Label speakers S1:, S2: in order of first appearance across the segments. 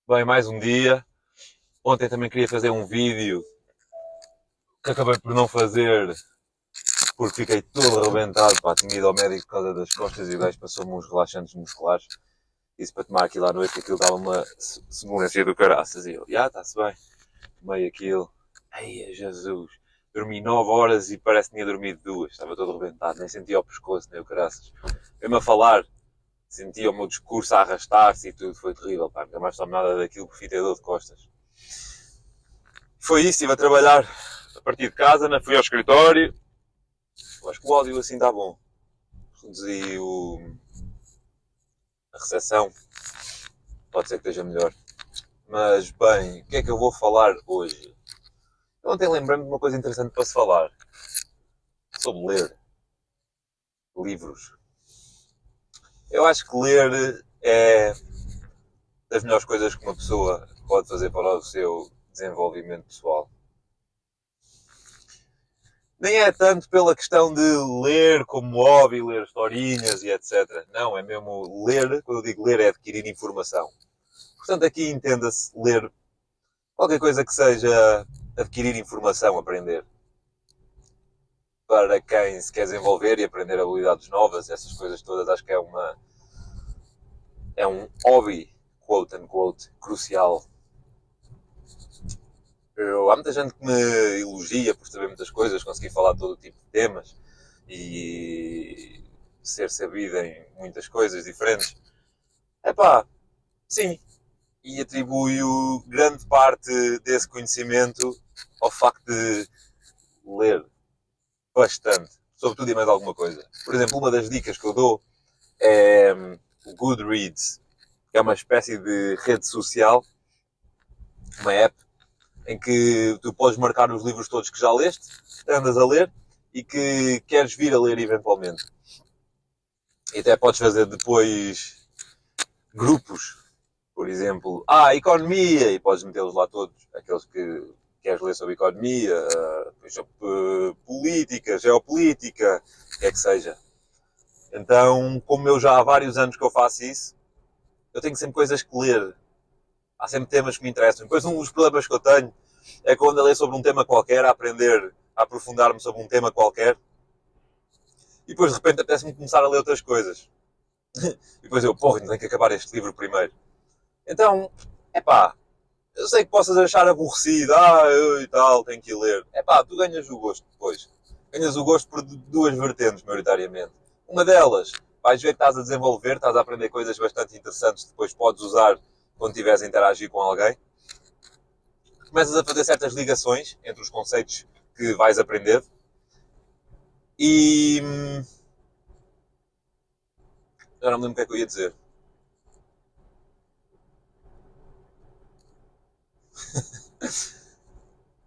S1: Bem, mais um dia. Ontem também queria fazer um vídeo que acabei por não fazer porque fiquei todo arrebentado. Pá, tinha ido ao médico por causa das costas e o gajo passou-me uns relaxantes musculares. Isso para tomar aquilo à noite, que aquilo dava uma sonolência do caraças. E eu, está-se bem. Tomei aquilo. Ai, Jesus. Dormi 9 horas e parece que tinha dormido 2. Estava todo arrebentado. Nem sentia o pescoço, nem o caraças. Mesmo a falar, sentia o meu discurso a arrastar-se e tudo. Foi terrível, pá. Nunca mais tomo nada daquilo porque fiquei dor de costas. Foi isso, estive a trabalhar a partir de casa, fui ao escritório. Eu acho que o áudio assim está bom. Reduzi a recepção. Pode ser que esteja melhor. Mas, bem, o que é que eu vou falar hoje? Eu ontem lembrei-me de uma coisa interessante para se falar. Sobre ler. Livros. Eu acho que ler é das melhores coisas que uma pessoa pode fazer para o seu desenvolvimento pessoal. Nem é tanto pela questão de ler como hobby, ler historinhas e etc. Não, é mesmo ler, quando eu digo ler é adquirir informação. Portanto, aqui entenda-se ler qualquer coisa que seja adquirir informação, aprender. Para quem se quer desenvolver e aprender habilidades novas, essas coisas todas, acho que é um hobby, quote unquote, crucial. Há muita gente que me elogia por saber muitas coisas, conseguir falar de todo tipo de temas e ser sabido em muitas coisas diferentes. Epá, sim. E atribuo grande parte desse conhecimento ao facto de ler bastante, sobre tudo e mais alguma coisa. Por exemplo, uma das dicas que eu dou é o Goodreads, que é uma espécie de rede social, uma app, em que tu podes marcar os livros todos que já leste, que andas a ler e que queres vir a ler eventualmente. E até podes fazer depois grupos, por exemplo, economia, e podes metê-los lá todos, aqueles que queres ler sobre economia, política, geopolítica, o que é que seja. Então, como eu já há vários anos que eu faço isso, eu tenho sempre coisas que ler. Há sempre temas que me interessam. Depois, um dos problemas que eu tenho é quando eu leio sobre um tema qualquer, a aprender, a aprofundar-me sobre um tema qualquer, e depois, de repente, apetece-me começar a ler outras coisas. E depois eu, tenho que acabar este livro primeiro. Então, eu sei que possas achar aborrecido, eu e tal, tenho que ir ler. Tu ganhas o gosto depois. Ganhas o gosto por duas vertentes, maioritariamente. Uma delas, vais ver que estás a desenvolver, estás a aprender coisas bastante interessantes que depois podes usar quando estiveres a interagir com alguém. Começas a fazer certas ligações entre os conceitos que vais aprender. E... já não me lembro o que é que eu ia dizer.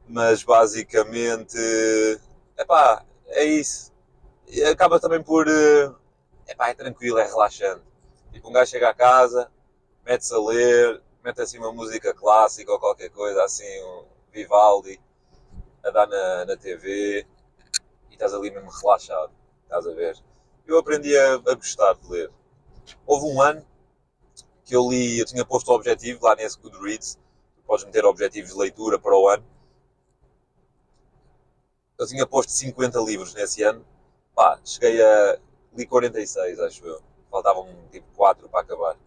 S1: Mas basicamente, é isso. E acaba também por, é tranquilo, é relaxante. Tipo, um gajo chega a casa, mete-se a ler, mete assim uma música clássica ou qualquer coisa, assim, um Vivaldi, a dar na TV, e estás ali mesmo relaxado, estás a ver. Eu aprendi a gostar de ler. Houve um ano que eu tinha posto o objetivo lá nesse Goodreads, tu podes meter objetivos de leitura para o ano. Eu tinha posto 50 livros nesse ano, cheguei a li 46, acho eu. Faltavam tipo 4 para acabar.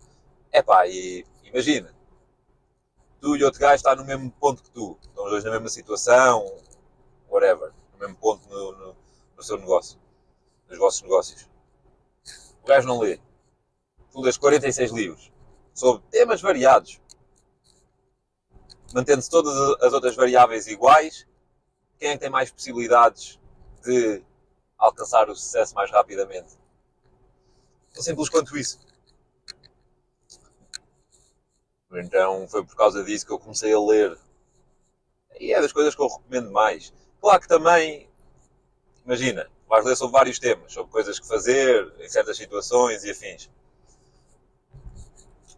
S1: E imagina, tu e outro gajo está no mesmo ponto que tu, estão os dois na mesma situação, whatever, no mesmo ponto no seu negócio, nos vossos negócios. O gajo não lê. Tu lês 46 livros sobre temas variados, mantendo-se todas as outras variáveis iguais. Quem é que tem mais possibilidades de alcançar o sucesso mais rapidamente? Tão simples quanto isso. Então foi por causa disso que eu comecei a ler. E é das coisas que eu recomendo mais. Claro que também, imagina, vais ler sobre vários temas, sobre coisas que fazer, em certas situações e afins.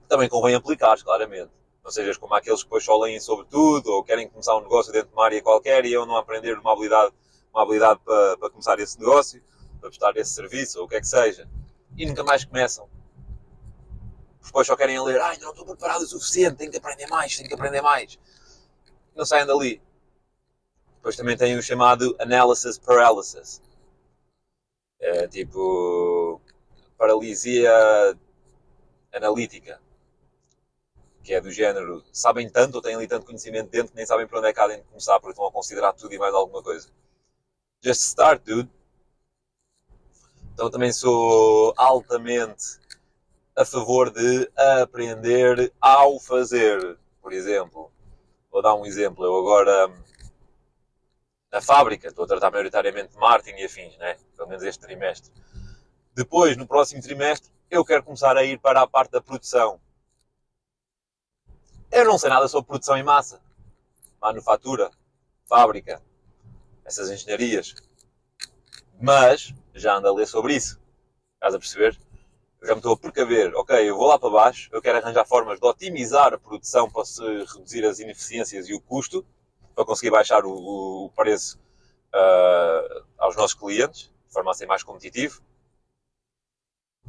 S1: Também convém aplicar, claramente. Não sejas como aqueles que depois só leem sobre tudo, ou querem começar um negócio dentro de uma área qualquer e eu não aprender uma habilidade para começar esse negócio, para prestar esse serviço, ou o que é que seja. E nunca mais começam. Depois só querem ler, ainda não estou preparado o suficiente, tenho que aprender mais, tenho que aprender mais. Não saem dali. Depois também tem o chamado analysis paralysis. É tipo paralisia analítica, que é do género, sabem tanto ou têm ali tanto conhecimento dentro que nem sabem para onde é que há de começar porque estão a considerar tudo e mais alguma coisa. Just start, dude. Então também sou altamente a favor de aprender ao fazer. Por exemplo, vou dar um exemplo. Eu agora, na fábrica, estou a tratar maioritariamente de marketing e afins, né? Pelo menos este trimestre. Depois, no próximo trimestre, eu quero começar a ir para a parte da produção. Eu não sei nada sobre produção em massa. Manufatura, fábrica, essas engenharias. Mas já ando a ler sobre isso. Estás a perceber? Eu já me estou a precaver. Ok, eu vou lá para baixo, eu quero arranjar formas de otimizar a produção para se reduzir as ineficiências e o custo, para conseguir baixar o preço aos nossos clientes, de forma a ser mais competitivo.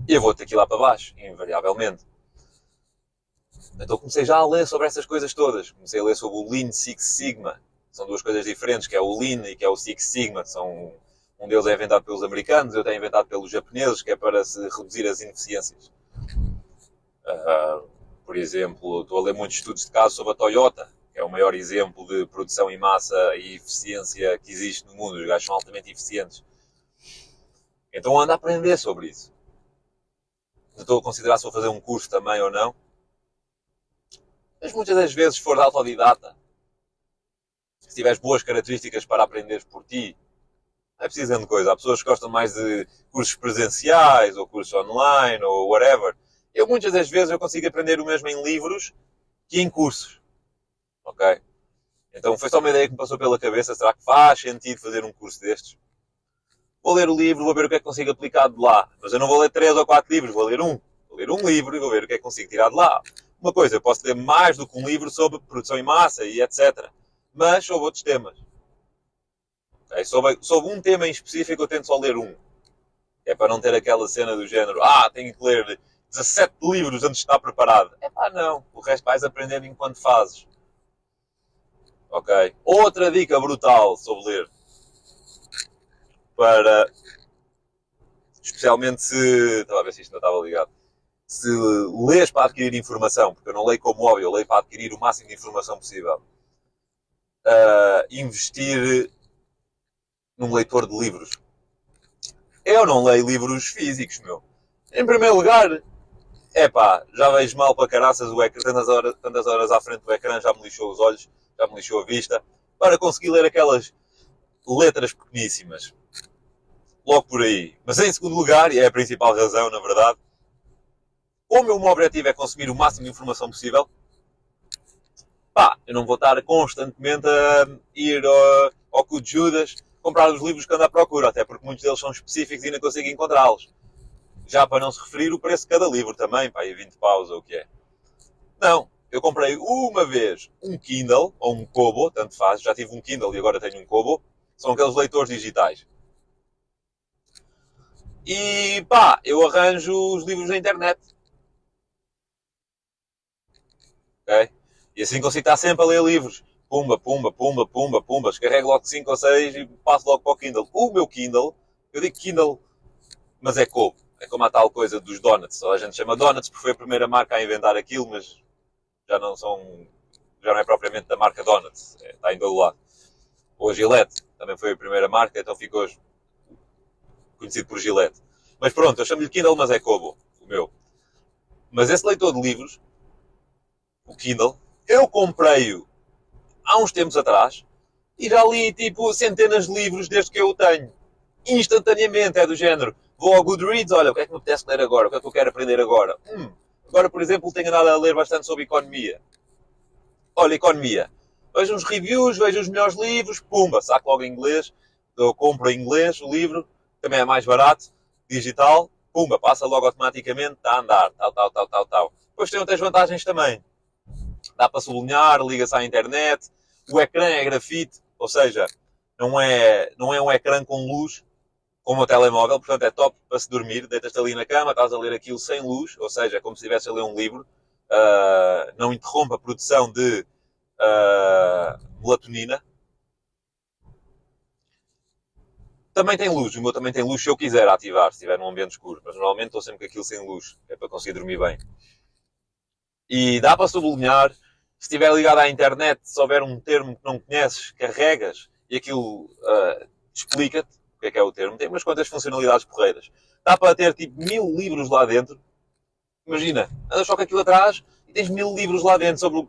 S1: E eu vou ter que ir lá para baixo, invariavelmente. Então comecei já a ler sobre essas coisas todas. Comecei a ler sobre o Lean Six Sigma. São duas coisas diferentes, que é o Lean e que é o Six Sigma. Um deles é inventado pelos americanos, outro é inventado pelos japoneses, que é para se reduzir as ineficiências. Por exemplo, estou a ler muitos estudos de caso sobre a Toyota, que é o maior exemplo de produção em massa e eficiência que existe no mundo. Os gajos são altamente eficientes. Então ando a aprender sobre isso. Estou a considerar se vou fazer um curso também ou não. Mas muitas das vezes, se for de autodidata, se tiveres boas características para aprenderes por ti, não é preciso grande coisa. Há pessoas que gostam mais de cursos presenciais, ou cursos online, ou whatever. Eu, muitas das vezes, eu consigo aprender o mesmo em livros que em cursos. Ok? Então, foi só uma ideia que me passou pela cabeça. Será que faz sentido fazer um curso destes? Vou ler o livro, vou ver o que é que consigo aplicar de lá. Mas eu não vou ler 3 ou 4 livros, vou ler um. Vou ler um livro e vou ver o que é que consigo tirar de lá. Uma coisa, eu posso ler mais do que um livro sobre produção em massa e etc. Mas sobre outros temas. Okay? Sobre um tema em específico eu tento só ler um. É para não ter aquela cena do género, tenho que ler 17 livros antes de estar preparado. Não. O resto vais aprendendo enquanto fazes. Ok? Outra dica brutal sobre ler. Especialmente se... Estava a ver se isto não estava ligado. Se lês para adquirir informação, porque eu não leio como óbvio, eu leio para adquirir o máximo de informação possível. Investir num leitor de livros. Eu não leio livros físicos, meu. Em primeiro lugar, já vejo mal para caraças o ecrã, tantas horas à frente do ecrã, já me lixou os olhos, já me lixou a vista, para conseguir ler aquelas letras pequeníssimas. Logo por aí. Mas em segundo lugar, e é a principal razão, na verdade, como o meu objetivo é consumir o máximo de informação possível, eu não vou estar constantemente a ir ao cu de Judas comprar os livros que ando à procura, até porque muitos deles são específicos e ainda consigo encontrá-los. Já para não se referir o preço de cada livro também, e 20 paus ou o que é. Não, eu comprei uma vez um Kindle, ou um Kobo, tanto faz, já tive um Kindle e agora tenho um Kobo, são aqueles leitores digitais. E eu arranjo os livros na internet. Ok? E assim consigo estar sempre a ler livros. Pumba, pumba, pumba, pumba, pumba. Descarrego logo 5 ou 6 e passo logo para o Kindle. O meu Kindle, eu digo Kindle, mas é Kobo. É como a tal coisa dos donuts. A gente chama donuts porque foi a primeira marca a inventar aquilo, mas já não é propriamente da marca Donuts. Está em todo lado. Ou a Gillette, também foi a primeira marca, então ficou hoje conhecido por Gillette. Mas pronto, eu chamo-lhe Kindle, mas é Kobo, o meu. Mas esse leitor de livros, o Kindle, eu comprei-o há uns tempos atrás e já li tipo centenas de livros desde que eu o tenho. Instantaneamente, é do género. Vou ao Goodreads, olha, o que é que me apetece ler agora? O que é que eu quero aprender agora? Agora, por exemplo, tenho andado a ler bastante sobre economia. Olha, economia. Vejo uns reviews, vejo os melhores livros, pumba, saco logo em inglês, eu compro em inglês o livro, também é mais barato, digital, pumba, passa logo automaticamente, está a andar, tal. Depois tem outras vantagens também. Dá para sublinhar, liga-se à internet, o ecrã é grafite, ou seja, não é um ecrã com luz, com o meu telemóvel, portanto é top para se dormir, deitas-te ali na cama, estás a ler aquilo sem luz, ou seja, como se estivesse a ler um livro, não interrompe a produção de melatonina. Também tem luz, o meu também tem luz se eu quiser ativar, se estiver num ambiente escuro, mas normalmente estou sempre com aquilo sem luz, é para conseguir dormir bem. E dá para sublinhar, se estiver ligado à internet, se houver um termo que não conheces, carregas e aquilo explica-te o que é o termo. Tem umas quantas funcionalidades porreiras. Dá para ter tipo 1000 livros lá dentro. Imagina, andas só com aquilo atrás e tens 1000 livros lá dentro sobre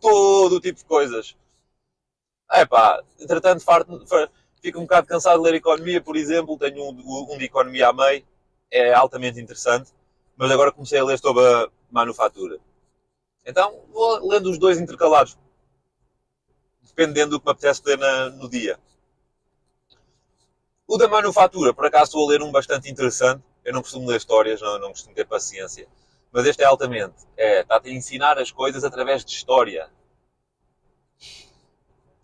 S1: todo o tipo de coisas. Entretanto, fico um bocado cansado de ler economia, por exemplo. Tenho um de economia a meio, é altamente interessante. Mas agora comecei a ler sobre a manufatura. Então, vou lendo os dois intercalados, dependendo do que me apetece ler no dia. O da manufatura, por acaso estou a ler um bastante interessante. Eu não costumo ler histórias, não costumo ter paciência. Mas este é altamente. Está-te a ensinar as coisas através de história.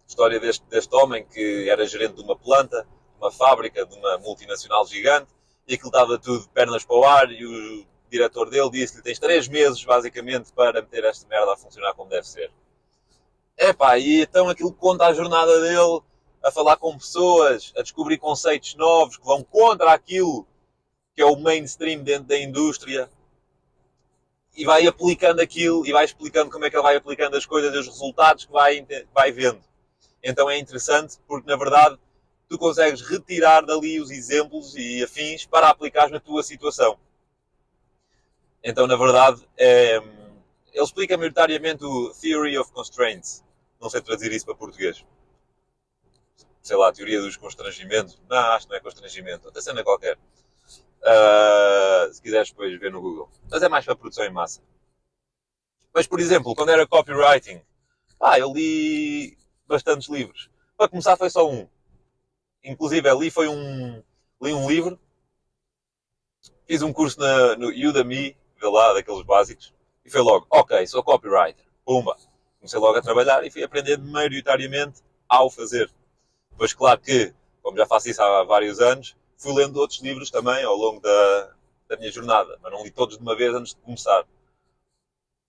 S1: História deste homem que era gerente de uma planta, de uma fábrica, de uma multinacional gigante, e aquilo estava tudo de pernas para o ar, e o diretor dele disse-lhe: tens 3 meses, basicamente, para meter esta merda a funcionar como deve ser. E então aquilo conta a jornada dele, a falar com pessoas, a descobrir conceitos novos que vão contra aquilo que é o mainstream dentro da indústria, e vai aplicando aquilo, e vai explicando como é que ele vai aplicando as coisas e os resultados que vai vendo. Então é interessante porque, na verdade, tu consegues retirar dali os exemplos e afins para aplicar na tua situação. Então, na verdade, ele explica maioritariamente o Theory of Constraints. Não sei traduzir isso para português. Sei lá, a teoria dos constrangimentos. Não, acho que não é constrangimento. Outra cena qualquer. Se quiseres depois ver no Google. Mas é mais para produção em massa. Mas, por exemplo, quando era copywriting, eu li bastantes livros. Para começar foi só um. Inclusive, li um livro. Fiz um curso no Udemy, lá, daqueles básicos. E foi logo, ok, sou copywriter. Pumba. Comecei logo a trabalhar e fui aprender maioritariamente ao fazer. Depois, claro que, como já faço isso há vários anos, fui lendo outros livros também ao longo da minha jornada. Mas não li todos de uma vez antes de começar.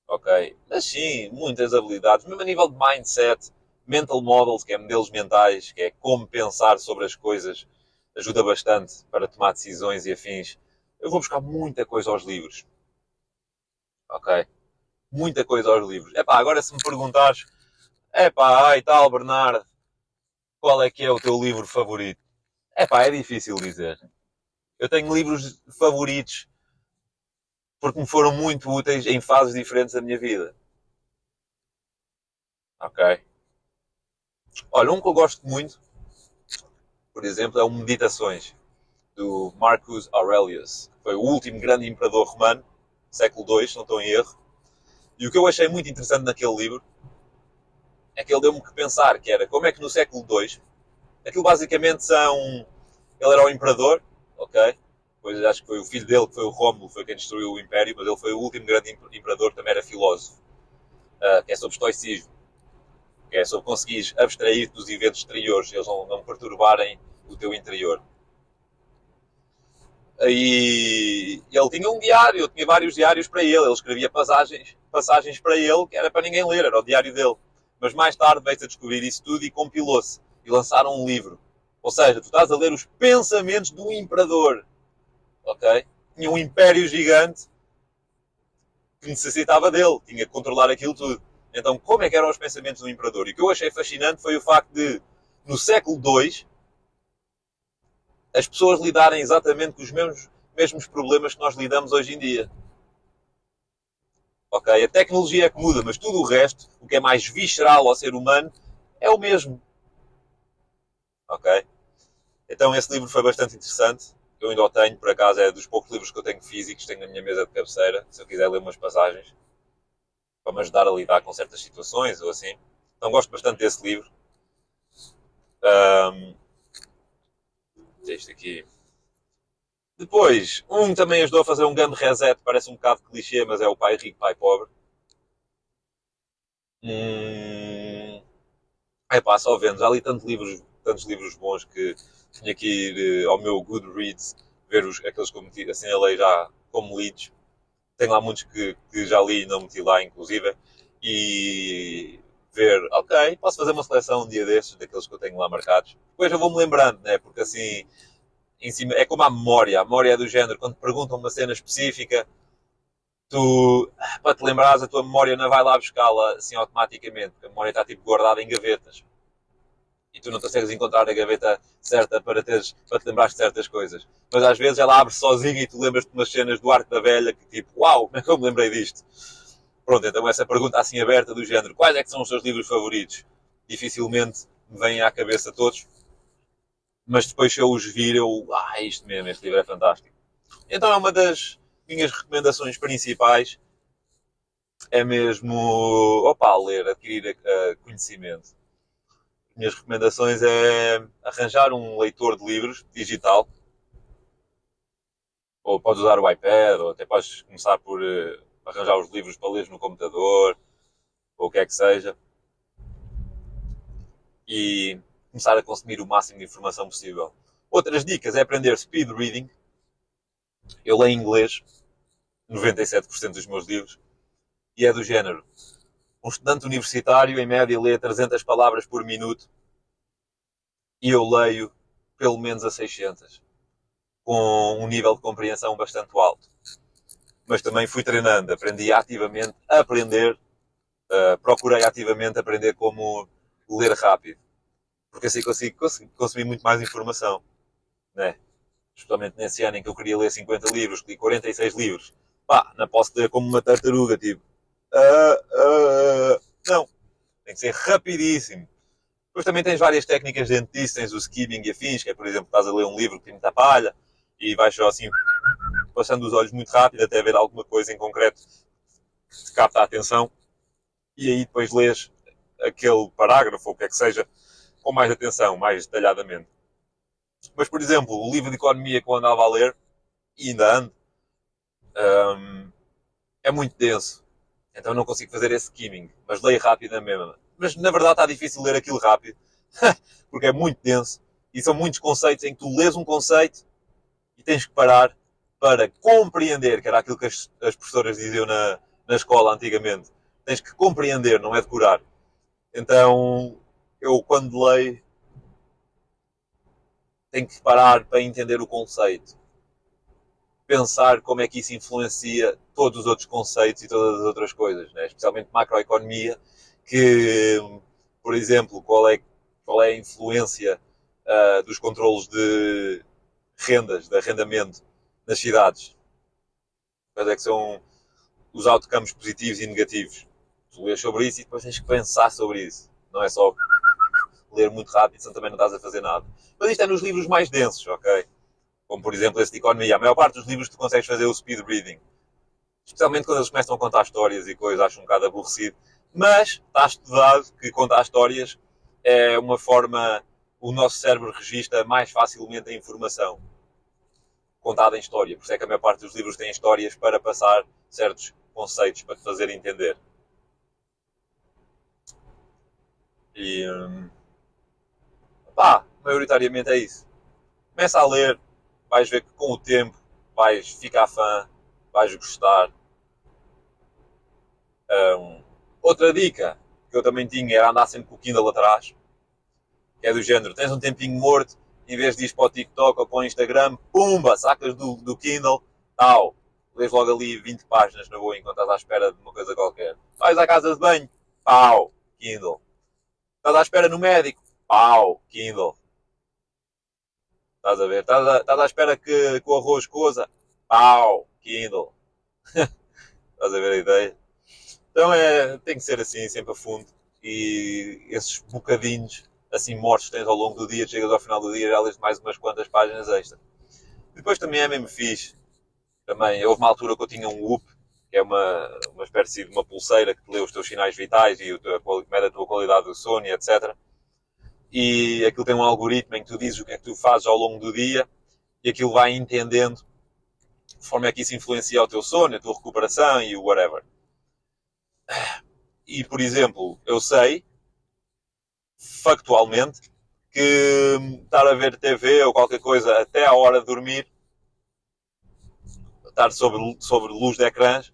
S1: Ok? Mas sim, muitas habilidades. Mesmo a nível de mindset, mental models, que é modelos mentais, que é como pensar sobre as coisas, ajuda bastante para tomar decisões e afins. Eu vou buscar muita coisa aos livros. Ok? Muita coisa aos livros. Agora se me perguntares, tal, Bernardo, qual é que é o teu livro favorito? É difícil dizer. Eu tenho livros favoritos porque me foram muito úteis em fases diferentes da minha vida. Ok? Olha, um que eu gosto muito, por exemplo, é o Meditações, do Marcus Aurelius. Foi o último grande imperador romano, século II, se não estou em erro. E o que eu achei muito interessante naquele livro é que ele deu-me que pensar, que era como é que no século II, aquilo basicamente ele era o imperador, ok? Depois acho que foi o filho dele, que foi o Rómulo, foi quem destruiu o Império, mas ele foi o último grande imperador, que também era filósofo, que é sobre estoicismo, que é sobre conseguires abstrair dos eventos exteriores, eles não perturbarem o teu interior. E ele tinha um diário, eu tinha vários diários para ele escrevia passagens para ele, que era para ninguém ler, era o diário dele. Mas mais tarde veio-se a descobrir isso tudo e compilou-se. E lançaram um livro. Ou seja, tu estás a ler os pensamentos do imperador. Ok? Tinha um império gigante que necessitava dele. Tinha que controlar aquilo tudo. Então, como é que eram os pensamentos do imperador? E o que eu achei fascinante foi o facto de, no século II, as pessoas lidarem exatamente com os mesmos problemas que nós lidamos hoje em dia. Ok? A tecnologia é que muda, mas tudo o resto, o que é mais visceral ao ser humano, é o mesmo. Ok? Então esse livro foi bastante interessante. Eu ainda o tenho, por acaso é dos poucos livros que eu tenho físicos, tenho na minha mesa de cabeceira, se eu quiser ler umas passagens, para me ajudar a lidar com certas situações ou assim. Então gosto bastante desse livro. Este aqui. Depois, também ajudou a fazer um grande reset, parece um bocado clichê, mas é o Pai Rico, Pai Pobre. Só vendo, já li tantos tantos livros bons que tinha que ir ao meu Goodreads ver aqueles que eu meti, assinalei já como lidos. Tenho lá muitos que já li e não meti lá, inclusive. E ver, ok, posso fazer uma seleção um dia destes, daqueles que eu tenho lá marcados. Depois eu vou-me lembrando, né? Porque assim, em cima, é como a memória é do género, quando te perguntam uma cena específica, tu, para te lembrares, a tua memória não vai lá buscá-la assim automaticamente, porque a memória está tipo guardada em gavetas. E tu não consegues encontrar a gaveta certa para te lembrares de certas coisas. Mas às vezes ela abre sozinha e tu lembras-te de umas cenas do Arco da Velha que tipo, uau, como é que eu me lembrei disto? Pronto, então essa pergunta assim aberta do género, quais é que são os teus livros favoritos? Dificilmente me vêm à cabeça todos, mas depois se eu os vir, isto mesmo, este livro é fantástico. Então é uma das minhas recomendações principais, é mesmo, ler, adquirir conhecimento. Minhas recomendações é arranjar um leitor de livros digital, ou podes usar o iPad, ou até podes começar por arranjar os livros para ler no computador, ou o que é que seja, e começar a consumir o máximo de informação possível. Outras dicas é aprender speed reading. Eu leio em inglês 97% dos meus livros, e é do género. Um estudante universitário, em média, lê 300 palavras por minuto, e eu leio pelo menos a 600, com um nível de compreensão bastante alto. Mas também fui treinando, aprendi ativamente a aprender, procurei ativamente aprender como ler rápido, porque assim consigo consumir muito mais informação, né? Especialmente nesse ano em que eu queria ler 50 livros, li 46 livros, não posso ler como uma tartaruga, tipo, não, tem que ser rapidíssimo. Depois também tens várias técnicas dentro disso, tens o skimming e afins, que é, por exemplo, estás a ler um livro que tem muita palha, e vais só assim, passando os olhos muito rápido até ver alguma coisa em concreto que te capta a atenção, e aí depois lês aquele parágrafo, ou o que é que seja, com mais atenção, mais detalhadamente. Mas, por exemplo, o livro de economia que eu andava a ler, e ainda ando, é muito denso. Então não consigo fazer esse skimming, mas leio rápido na mesma. Mas na verdade está difícil ler aquilo rápido, porque é muito denso, e são muitos conceitos em que tu lês um conceito e tens que parar para compreender, que era aquilo que as professoras diziam na escola antigamente. Tens que compreender, não é decorar. Então, eu quando leio, tenho que parar para entender o conceito. Pensar como é que isso influencia todos os outros conceitos e todas as outras coisas, né? Especialmente macroeconomia, que, por exemplo, qual é a influência dos controlos de rendas, de arrendamento nas cidades. Quais é que são os outcomes positivos e negativos. Tu lês sobre isso e depois tens que pensar sobre isso. Não é só ler muito rápido, senão também não estás a fazer nada. Mas isto é nos livros mais densos, ok? Como, por exemplo, esse de economia. A maior parte dos livros tu consegues fazer o speed reading. Especialmente quando eles começam a contar histórias e coisas, acho um bocado aborrecido. Mas está estudado que contar histórias é uma forma... O nosso cérebro registra mais facilmente a informação contada em história. Por isso é que a maior parte dos livros tem histórias para passar certos conceitos, para te fazer entender. E, maioritariamente é isso. Começa a ler, vais ver que com o tempo vais ficar fã, vais gostar. Outra dica que eu também tinha era andar sempre com o Kindle atrás, que é do género, tens um tempinho morto, em vez de ir para o TikTok ou para o Instagram, pumba, sacas do Kindle, tal, lês logo ali 20 páginas na boa enquanto estás à espera de uma coisa qualquer. Vais à casa de banho, pau, Kindle. Estás à espera no médico, pau, Kindle. Estás a ver? Estás à espera que o arroz coza, pau, Kindle. Estás a ver a ideia? Então tem que ser assim, sempre a fundo. E esses bocadinhos assim mortos que tens ao longo do dia, chegas ao final do dia já lês mais umas quantas páginas extra. Depois também é mesmo fixe. Também houve uma altura que eu tinha um Whoop, que é uma espécie de uma pulseira que te lê os teus sinais vitais e mede a tua qualidade do sono, etc. E aquilo tem um algoritmo em que tu dizes o que é que tu fazes ao longo do dia e aquilo vai entendendo de forma é que isso influencia o teu sono, a tua recuperação e o whatever. E, por exemplo, eu sei, factualmente, que estar a ver TV ou qualquer coisa até à hora de dormir, estar sobre luz de ecrãs,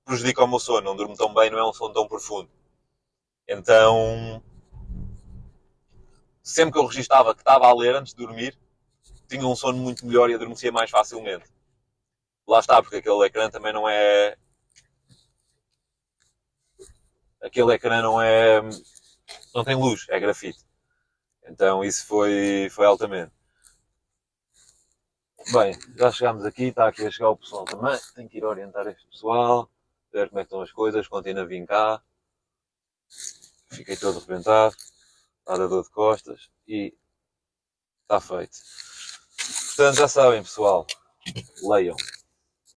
S1: prejudica o meu sono. Não durmo tão bem, não é um sono tão profundo. Então, sempre que eu registava que estava a ler antes de dormir, tinha um sono muito melhor e adormecia mais facilmente. Lá está, porque aquele ecrã também não é... Aquele ecrã não é... Não tem luz, é grafite. Então isso foi altamente. Bem, já chegámos aqui, está aqui a chegar o pessoal também. Tenho que ir orientar este pessoal, ver como é que estão as coisas. Continua a vir cá. Fiquei todo arrebentado, está a dor de costas e está feito. Portanto, já sabem, pessoal, leiam.